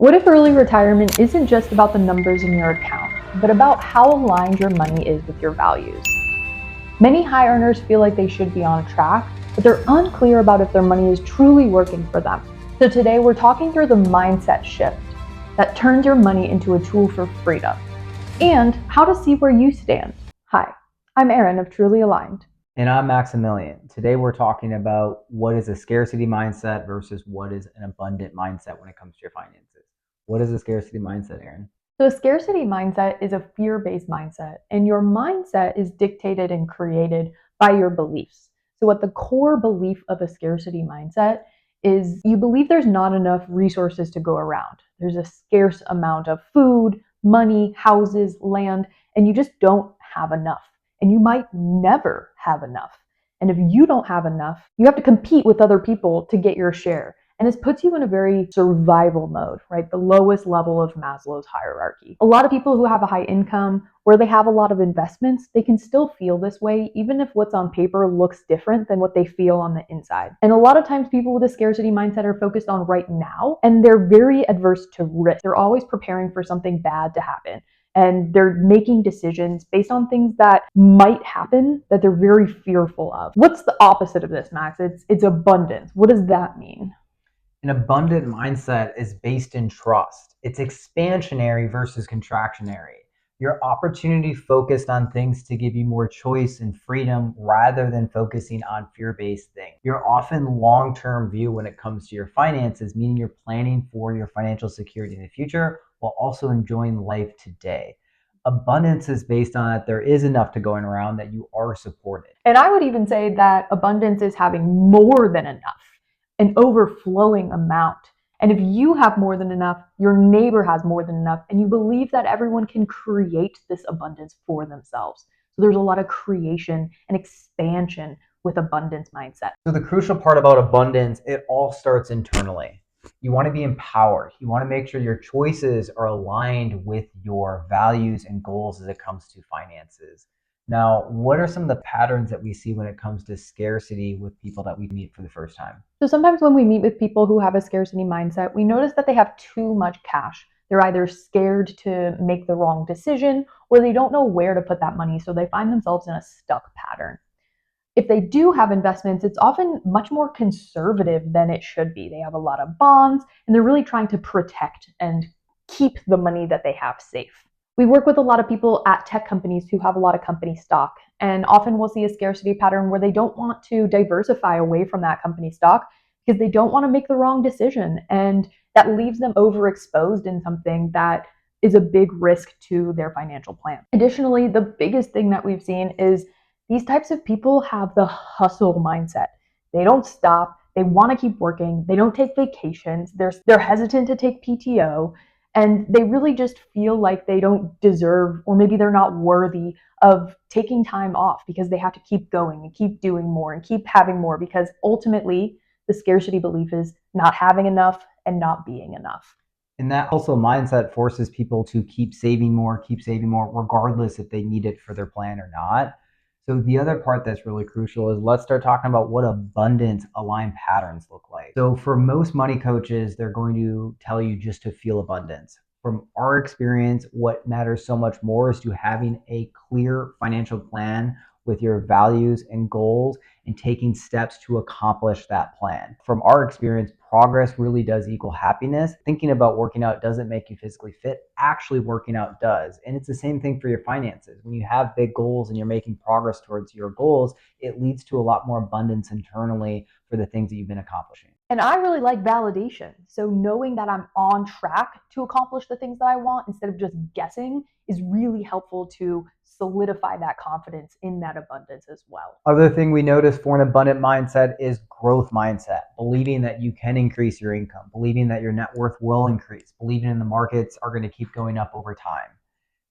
What if early retirement isn't just about the numbers in your account, but about how aligned your money is with your values? Many high earners feel like they should be on track, but they're unclear about if their money is truly working for them. So today we're talking through the mindset shift that turns your money into a tool for freedom and how to see where you stand. Hi, I'm Erin of Truly Aligned. And I'm Maximilian. Today we're talking about what is a scarcity mindset versus what is an abundant mindset when it comes to your finances. What is a scarcity mindset, Erin? So, a scarcity mindset is a fear based mindset, and your mindset is dictated and created by your beliefs. So, what the core belief of a scarcity mindset is you believe there's not enough resources to go around. There's a scarce amount of food, money, houses, land, and you just don't have enough. And you might never have enough. And if you don't have enough, you have to compete with other people to get your share. And this puts you in a very survival mode, right? The lowest level of Maslow's hierarchy. A lot of people who have a high income or they have a lot of investments, they can still feel this way, even if what's on paper looks different than what they feel on the inside. And a lot of times people with a scarcity mindset are focused on right now, and they're very adverse to risk. They're always preparing for something bad to happen. And they're making decisions based on things that might happen that they're very fearful of. What's the opposite of this, Max? It's abundance. What does that mean? An abundant mindset is based in trust. It's expansionary versus contractionary. Your opportunity focused on things to give you more choice and freedom rather than focusing on fear-based things. You're often long-term view when it comes to your finances, meaning you're planning for your financial security in the future while also enjoying life today. Abundance is based on that there is enough to going around, that you are supported. And I would even say that abundance is having more than enough, an overflowing amount. And if you have more than enough, your neighbor has more than enough, and you believe that everyone can create this abundance for themselves. So there's a lot of creation and expansion with abundance mindset. So the crucial part about abundance, it all starts internally. You want to be empowered. You want to make sure your choices are aligned with your values and goals as it comes to finances. Now, what are some of the patterns that we see when it comes to scarcity with people that we meet for the first time? So sometimes when we meet with people who have a scarcity mindset, we notice that they have too much cash. They're either scared to make the wrong decision or they don't know where to put that money, so they find themselves in a stuck pattern. If they do have investments, it's often much more conservative than it should be. They have a lot of bonds and they're really trying to protect and keep the money that they have safe. We work with a lot of people at tech companies who have a lot of company stock, and often we'll see a scarcity pattern where they don't want to diversify away from that company stock because they don't want to make the wrong decision, and that leaves them overexposed in something that is a big risk to their financial plan. Additionally, the biggest thing that we've seen is these types of people have the hustle mindset. They don't stop. They want to keep working. They don't take vacations. They're hesitant to take PTO. And they really just feel like they don't deserve, or maybe they're not worthy of taking time off because they have to keep going and keep doing more and keep having more, because ultimately the scarcity belief is not having enough and not being enough. And that also mindset forces people to keep saving more, regardless if they need it for their plan or not. So the other part that's really crucial is let's start talking about what abundance aligned patterns look like. So for most money coaches, they're going to tell you just to feel abundance. From our experience, what matters so much more is to having a clear financial plan with your values and goals and taking steps to accomplish that plan. From our experience, progress really does equal happiness. Thinking about working out doesn't make you physically fit. Actually working out does. And it's the same thing for your finances. When you have big goals and you're making progress towards your goals, it leads to a lot more abundance internally for the things that you've been accomplishing. And I really like validation. So knowing that I'm on track to accomplish the things that I want instead of just guessing is really helpful to solidify that confidence in that abundance as well. Other thing we notice for an abundant mindset is growth mindset, believing that you can increase your income, believing that your net worth will increase, believing in the markets are going to keep going up over time.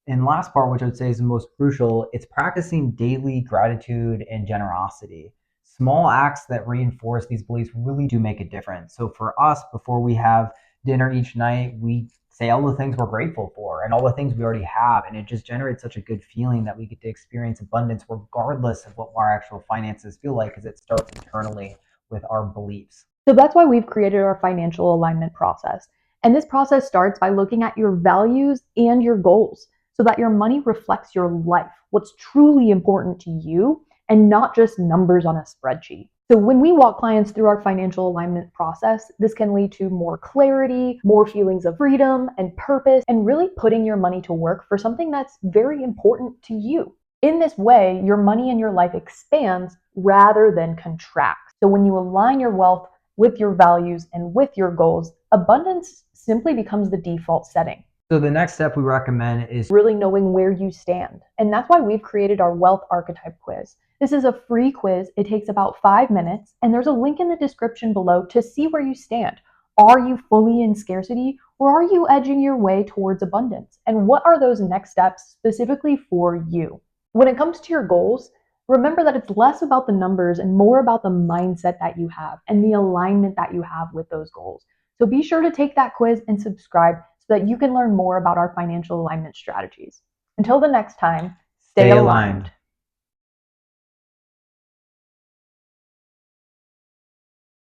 And last part, which I would say is the most crucial, it's practicing daily gratitude and generosity. Small acts that reinforce these beliefs really do make a difference. So for us, before we have dinner each night, we say all the things we're grateful for and all the things we already have. And it just generates such a good feeling that we get to experience abundance regardless of what our actual finances feel like, because it starts internally with our beliefs. So that's why we've created our financial alignment process. And this process starts by looking at your values and your goals so that your money reflects your life, what's truly important to you, and not just numbers on a spreadsheet. So when we walk clients through our financial alignment process, this can lead to more clarity, more feelings of freedom and purpose, and really putting your money to work for something that's very important to you. In this way, your money and your life expands rather than contracts. So when you align your wealth with your values and with your goals, abundance simply becomes the default setting. So the next step we recommend is really knowing where you stand. And that's why we've created our wealth archetype quiz. This is a free quiz. It takes about 5 minutes, and there's a link in the description below to see where you stand. Are you fully in scarcity, or are you edging your way towards abundance? And what are those next steps specifically for you? When it comes to your goals, remember that it's less about the numbers and more about the mindset that you have and the alignment that you have with those goals. So be sure to take that quiz and subscribe so that you can learn more about our financial alignment strategies. Until the next time, stay aligned.